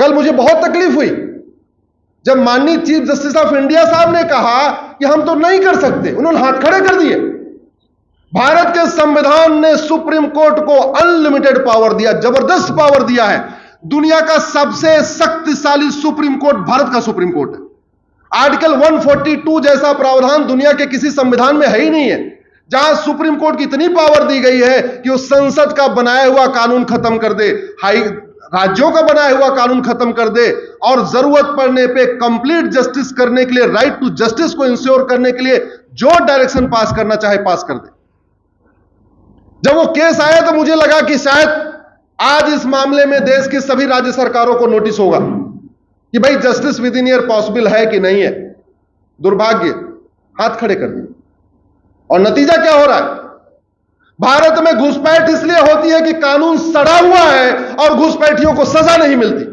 कल मुझे बहुत तकलीफ हुई जब माननीय चीफ जस्टिस ऑफ इंडिया साहब ने कहा कि हम तो नहीं कर सकते, उन्होंने हाथ खड़े कर दिए। भारत के संविधान ने सुप्रीम कोर्ट को अनलिमिटेड पावर दिया, जबरदस्त पावर दिया है। दुनिया का सबसे शक्तिशाली सुप्रीम कोर्ट भारत का सुप्रीम कोर्ट है। आर्टिकल 142 जैसा प्रावधान दुनिया के किसी संविधान में है ही नहीं है, जहां सुप्रीम कोर्ट की इतनी पावर दी गई है कि वो संसद का बनाया हुआ कानून खत्म कर दे, राज्यों का बनाया हुआ कानून खत्म कर दे और जरूरत पड़ने पे कंप्लीट जस्टिस करने के लिए, राइट टू जस्टिस को इंश्योर करने के लिए जो डायरेक्शन पास करना चाहे पास कर दे। जब वो केस आया तो मुझे लगा कि शायद आज इस मामले में देश की सभी राज्य सरकारों को नोटिस होगा कि भाई justice with in year possible है कि नहीं है। दुर्भाग्य, हाथ खड़े कर दिए। और नतीजा क्या हो रहा है? भारत में घुसपैठ इसलिए होती है कि कानून सड़ा हुआ है और घुसपैठियों को सजा नहीं मिलती।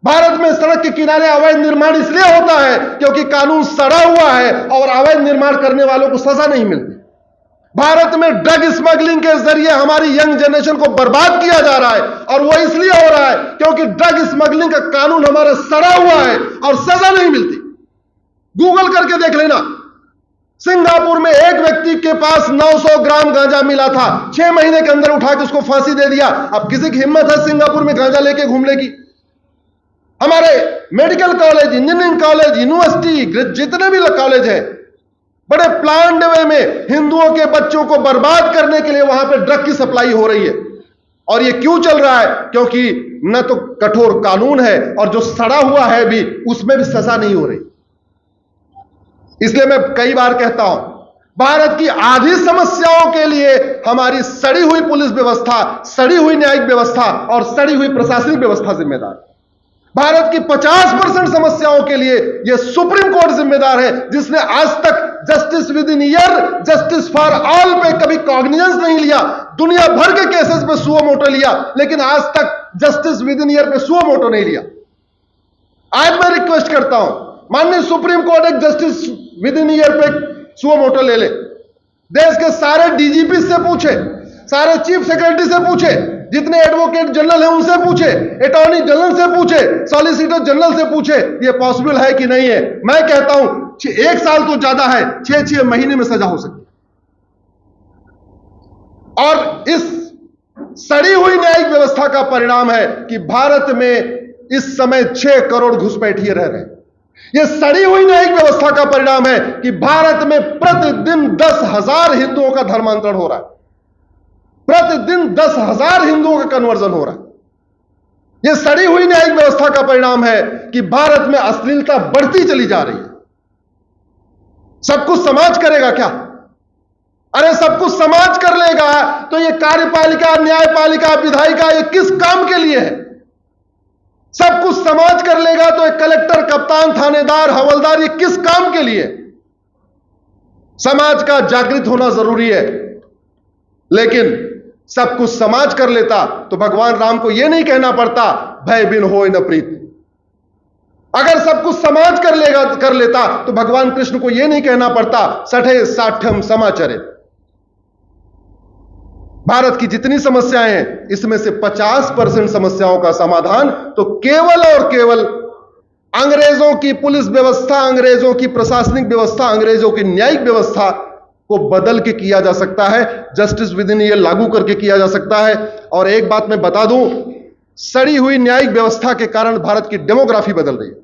भारत में सड़क के किनारे अवैध निर्माण इसलिए होता है क्योंकि कानून सड़ा हुआ है और अवैध निर्माण करने वालों को सजा नहीं मिलती। भारत में ड्रग स्मगलिंग के जरिए हमारी यंग जनरेशन को बर्बाद किया जा रहा है और वो इसलिए हो रहा है क्योंकि ड्रग स्मगलिंग का कानून हमारा सड़ा हुआ है और सजा नहीं मिलती। गूगल करके देख लेना, सिंगापुर में एक व्यक्ति के पास 900 ग्राम गांजा मिला था, 6 महीने के अंदर उठा के उसको फांसी दे दिया। अब किसी की हिम्मत है सिंगापुर में गांजा लेके घूमने की? हमारे medical college, engineering college, university, जितने भी कॉलेज हैं, बड़े प्लान्ड वे में हिंदुओं के बच्चों को बर्बाद करने के लिए वहां पे ड्रग की सप्लाई हो रही है। और ये क्यों चल रहा है? क्योंकि न तो कठोर कानून है और जो सड़ा हुआ है भी उसमें भी सजा नहीं हो रही। इसलिए मैं कई बार कहता हूं, भारत की आधी समस्याओं के लिए हमारी सड़ी हुई पुलिस व्यवस्था, सड़ी हुई न्यायिक व्यवस्था और सड़ी हुई प्रशासनिक व्यवस्था जिम्मेदार है। भारत की 50% समस्याओं के लिए यह सुप्रीम कोर्ट जिम्मेदार है, जिसने आज तक justice with in year, justice for all पे कभी कॉग्निजेंस नहीं लिया। दुनिया भर के केसेस पे सुओ मोटो लिया, लेकिन आज तक जस्टिस विद इन ईयर पे सुओ मोटो नहीं लिया। आज मैं रिक्वेस्ट करता हूं, माननीय सुप्रीम कोर्ट एक जस्टिस विद इन ईयर पे सुओ मोटो ले ले। देश के सारे डीजीपी से पूछे, सारे चीफ सेक्रेटरी से पूछे, जितने एडवोकेट जनरल हैं उनसे पूछे, अटॉर्नी जनरल से पूछे, सॉलिसिटर जनरल से पूछे, ये पॉसिबल है कि नहीं है। मैं कहता हूं 1 साल तो ज्यादा है, 6 महीने में सजा हो सकती है। और इस सड़ी हुई न्यायिक व्यवस्था का परिणाम है कि भारत में इस समय 6 करोड़ घुसपैठिए रह रहे हैं। यह सड़ी हुई न्यायिक व्यवस्था का परिणाम है कि भारत में प्रतिदिन 10,000 हिंदुओं का धर्मांतरण हो रहा है। प्रतिदिन 10,000 हिंदुओं का कन्वर्जन हो रहा है। यह सड़ी हुई न्यायिक व्यवस्था का परिणाम है कि भारत में अश्लीलता बढ़ती चली जा रही है। सब कुछ समाज करेगा क्या? अरे सब कुछ समाज कर लेगा तो यह कार्यपालिका, न्यायपालिका, विधायिका ये किस काम के लिए है? सब कुछ समाज कर लेगा तो एक कलेक्टर, कप्तान, थानेदार, हवलदार ये किस काम के लिए? समाज का जागृत होना जरूरी है, लेकिन सब कुछ समाज कर लेता तो भगवान राम को यह नहीं कहना पड़ता भय बिन होय न प्रीत। अगर सब कुछ समाज कर लेता तो भगवान कृष्ण को यह नहीं कहना पड़ता सठे साठ्यम समाचरित। भारत की जितनी समस्याएं हैं इसमें से 50% समस्याओं का समाधान तो केवल और केवल अंग्रेजों की पुलिस व्यवस्था, अंग्रेजों की प्रशासनिक व्यवस्था, अंग्रेजों की न्यायिक व्यवस्था को बदल के किया जा सकता है, जस्टिस विद इन ईयर लागू करके किया जा सकता है। और एक बात मैं बता दूं, सड़ी हुई न्यायिक व्यवस्था के कारण भारत की डेमोग्राफी बदल रही है।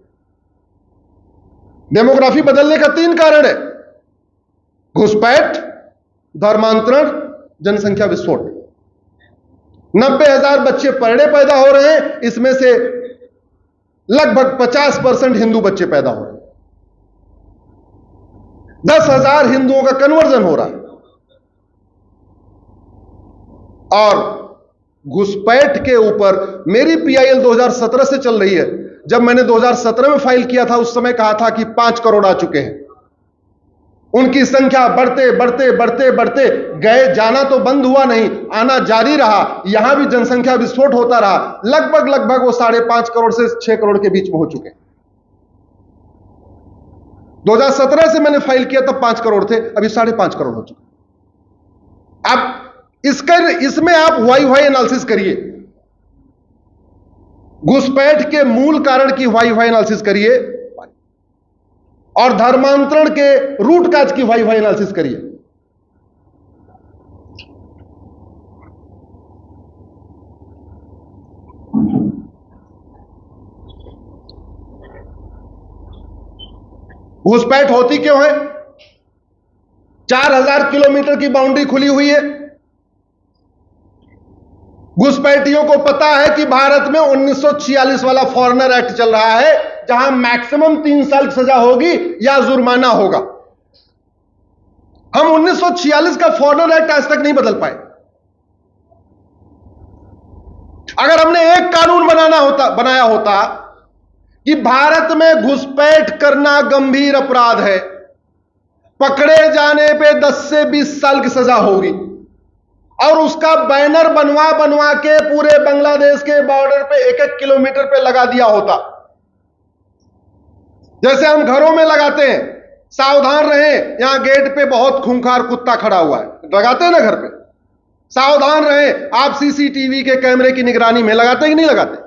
डेमोग्राफी बदलने का 3 कारण है: घुसपैठ, धर्मांतरण, जनसंख्या विस्फोट। 90,000 बच्चे पर डे पैदा हो रहे हैं, इसमें से लगभग 50% हिंदू बच्चे पैदा हो रहे हैं। 10,000 हिंदुओं का कन्वर्जन हो रहा है। और घुसपैठ के ऊपर मेरी पीआईएल 2017 से चल रही है। जब मैंने 2017 में फाइल किया था उस समय कहा था कि 5 करोड़ आ चुके हैं। उनकी संख्या बढ़ते बढ़ते बढ़ते बढ़ते गए, जाना तो बंद हुआ नहीं, आना जारी रहा। यहां भी जनसंख्या विस्फोट होता रहा। लगभग वो 5.5 करोड़ से 6 करोड़ के बीच में हो चुके हैं। 2017 से मैंने फाइल किया तब 5 करोड़ थे, अभी 5.5 करोड़ हो चुके। अब इसमें आप वाई एनालिसिस करिए। घुसपैठ के मूल कारण की वाई-फाई एनालिसिस करिए और धर्मांतरण के रूट काज की वाई-फाई एनालिसिस करिए। घुसपैठ होती क्यों है? 4000 किलोमीटर की बाउंड्री खुली हुई है। घुसपैठियों को पता है कि भारत में 1946 वाला फॉरेनर एक्ट चल रहा है, जहां मैक्सिमम 3 साल की सजा होगी या जुर्माना होगा। हम 1946 का फॉरेनर एक्ट आज तक नहीं बदल पाए। अगर हमने एक कानून बनाया होता कि भारत में घुसपैठ करना गंभीर अपराध है, पकड़े जाने पे 10 से 20 साल की सजा होगी, और उसका बैनर बनवा के पूरे बांग्लादेश के बॉर्डर पे 1-1 किलोमीटर पे लगा दिया होता, जैसे हम घरों में लगाते हैं, सावधान रहें यहां गेट पे बहुत खूंखार कुत्ता खड़ा हुआ है, लगाते हैं ना घर पे, सावधान रहें आप सीसीटीवी के कैमरे की निगरानी में, लगाते हैं कि नहीं लगाते?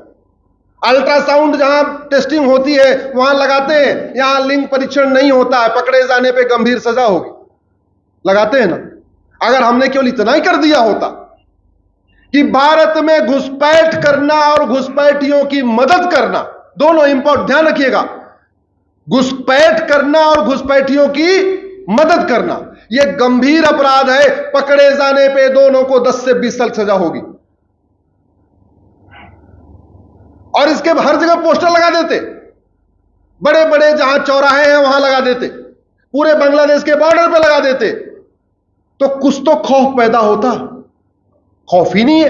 अल्ट्रासाउंड जहां टेस्टिंग होती है वहां लगाते हैं, यहां लिंग परीक्षण नहीं होता है, पकड़े जाने पे गंभीर सजा होगी, लगाते हैं ना? अगर हमने केवल इतना ही कर दिया होता कि भारत में घुसपैठ करना और घुसपैठियों की मदद करना दोनों इंपॉर्टेंट, ध्यान रखिएगा, घुसपैठ करना और घुसपैठियों की मदद करना यह गंभीर अपराध है, पकड़े जाने पे दोनों को 10 से 20 साल सजा होगी। और इसके हर जगह पोस्टर लगा देते, बड़े बड़े जहां चौराहे हैं वहां लगा देते, पूरे बांग्लादेश के बॉर्डर पे लगा देते, तो कुछ तो खौफ पैदा होता। खौफ ही नहीं है,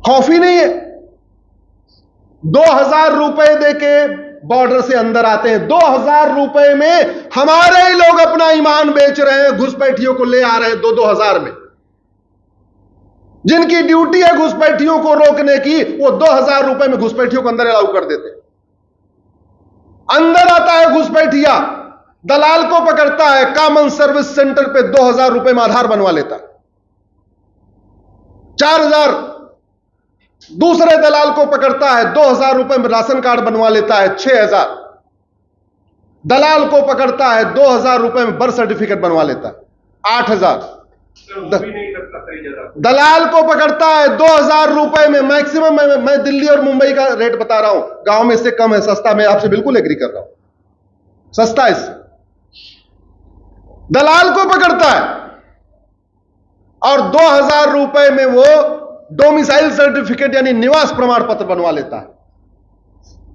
खौफ ही नहीं है। 2000 रुपए देके बॉर्डर से अंदर आते हैं, 2000 रुपए में हमारे ही लोग अपना ईमान बेच रहे हैं, घुसपैठियों को ले आ रहे हैं 2-2 हजार में। जिनकी ड्यूटी है घुसपैठियों को रोकने की, वो 2000 रुपए में घुसपैठियों को अंदर अलाउ कर देते। अंदर आता है घुसपैठिया, दलाल को पकड़ता है, कॉमन सर्विस सेंटर पे 2000 रुपए में आधार बनवा लेता है, 4000 दूसरे दलाल को पकड़ता है, 2000 रुपए में राशन कार्ड बनवा लेता है, 6000 दलाल को पकड़ता है, 2000 रुपए में बर्थ सर्टिफिकेट बनवा लेता है, 8000 दलाल को पकड़ता है, 2000 रुपए में मैक्सिमम। मैं दिल्ली और मुंबई का रेट बता रहा हूं, गांव में इससे कम है, सस्ता, मैं आपसे बिल्कुल एग्री कर रहा हूं, सस्ता है इससे। दलाल को पकड़ता है और 2000 रुपए में वो डोमिसाइल सर्टिफिकेट यानी निवास प्रमाण पत्र बनवा लेता है।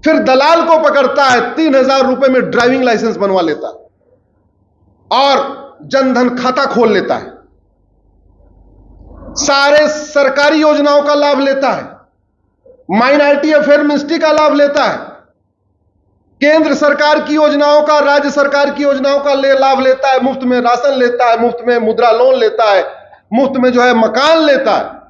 फिर दलाल को पकड़ता है, 3000 रुपए में ड्राइविंग लाइसेंस बनवा लेता है और जनधन खाता खोल लेता है, सारे सरकारी योजनाओं का लाभ लेता है, माइनॉरिटी अफेयर मिनिस्ट्री का लाभ लेता है, केंद्र सरकार की योजनाओं का, राज्य सरकार की योजनाओं का लाभ लेता है, मुफ्त में राशन लेता है, मुफ्त में मुद्रा लोन लेता है, मुफ्त में जो है मकान लेता है।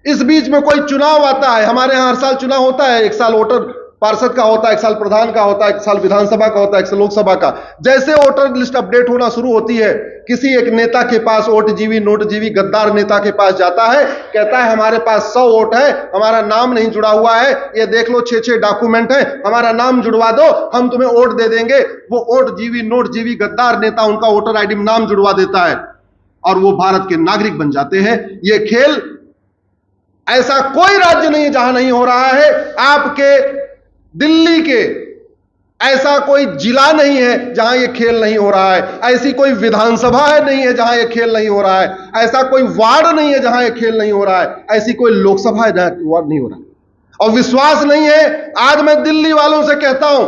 इस बीच में कोई चुनाव आता है, हमारे यहां हर साल चुनाव होता है, एक साल वोटर पार्षद का होता है, एक साल प्रधान का होता है, एक साल विधानसभा का होता है, एक साल लोकसभा का। जैसे वोटर लिस्ट अपडेट होना शुरू होती है, किसी एक नेता के पास वोट जीवी नोट जीवी गद्दार नेता के पास जाता है, कहता है हमारे पास 100 वोट है, हमारा नाम नहीं जुड़ा हुआ है, ये देख लो 6-6 डॉक्यूमेंट है, हमारा नाम जुड़वा दो, हम तुम्हें वोट दे देंगे। वो वोट जीवी नोट जीवी गद्दार नेता उनका वोटर आईडी में नाम जुड़वा देता है और वो भारत के नागरिक बन जाते हैं। ये खेल ऐसा कोई राज्य नहीं है जहां नहीं हो रहा है। आपके दिल्ली के ऐसा कोई जिला नहीं है जहां यह खेल नहीं हो रहा है, ऐसी कोई विधानसभा है नहीं है जहां यह खेल नहीं हो रहा है, ऐसा कोई वार्ड नहीं है जहां यह खेल नहीं हो रहा है, ऐसी कोई लोकसभा है जहां वार्ड नहीं हो रहा है। और विश्वास नहीं है, आज मैं दिल्ली वालों से कहता हूं,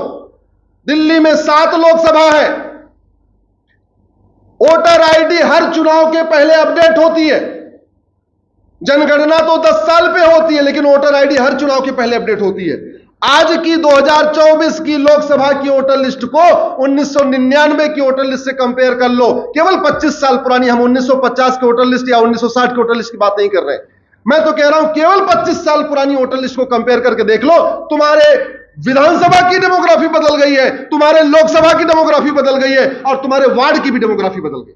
दिल्ली में 7 लोकसभा है, वोटर आईडी हर चुनाव के पहले अपडेट होती है। जनगणना तो 10 साल पे होती है, लेकिन वोटर आईडी हर चुनाव के पहले अपडेट होती है। आज की 2024 की लोकसभा की वोटर लिस्ट को 1999 की वोटर लिस्ट से कंपेयर कर लो, केवल 25 साल पुरानी। हम 1950 के वोटर लिस्ट या 1960 के वोटर लिस्ट की बात नहीं कर रहे, मैं तो कह रहा हूं केवल 25 साल पुरानी वोटर लिस्ट को कंपेयर करके देख लो। तुम्हारे विधानसभा की डेमोग्राफी बदल गई है, तुम्हारे लोकसभा की डेमोग्राफी बदल गई है और तुम्हारे वार्ड की भी डेमोग्राफी बदल गई।